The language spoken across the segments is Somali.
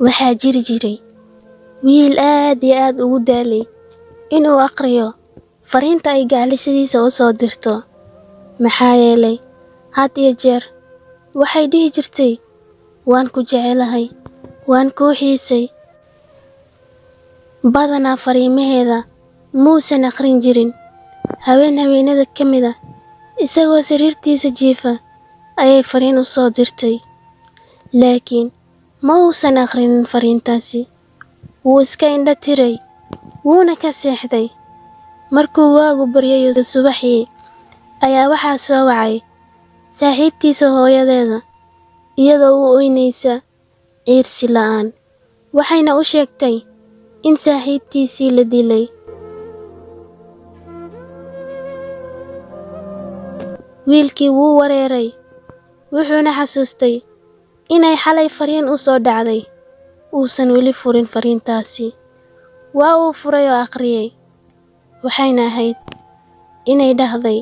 Waxaa jiri jiray wiil aad iyo aad ugu daalay inuu aqriyo fariinta ay gacalisadiisa u soo dirto. Maxaa yeelay had iyo jeer waxay dhihi jirtay waan ku jecelahay, waan kuu xiisay. Badanaa fariimaheeda muusan aqrin jirin. Haweenada ka mid ah isagoo sariirtiisa jiifa ayay fariin u soo dirtay, laakiin ma uusan aqrinin fariintaasi. Wuu iska indha tiray, wuuna ka seexday. Markuu waagu baryay subaxii ayaa waxaa soo wacay saaxiibtiisa hooyadeeda iyadoo u oynaysa ciirsi la'aan. Waxayna u sheegtay in saaxiibtiisii la dilay. Wiilkii wuu wareeray, wuxuuna xasuustay inay xalay fariin u soo dhacday, uusan weli furin fariintaasi. Waa uu furay oo aqriyay. Waxayna ahayd inay dhahday,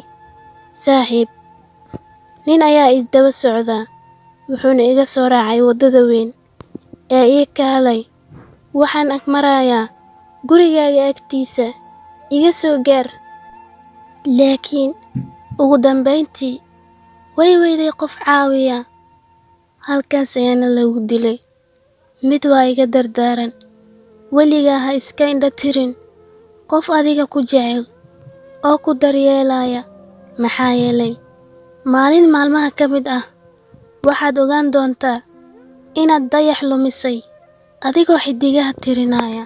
saaxiib, nin ayaa is daba socda, wuxuuna iga soo raacay waddada weyn ee ii kaalay. Waxaan ag marayaa gurigaaga agtiisa, iga soo gaar. Laakiin ugu dambeyntii way weyday qof caawiya. Halkaas ayaana lagu dilay. Mid waa iga dardaaran, weligaa ha iska indha tirin qof adiga ku jecel oo ku daryeelaya. Maxaa yeelay maalin maalmaha ka mid ah waxaad ogaan doontaa inaad dayax lumisay adigoo xidigaha tirinaya.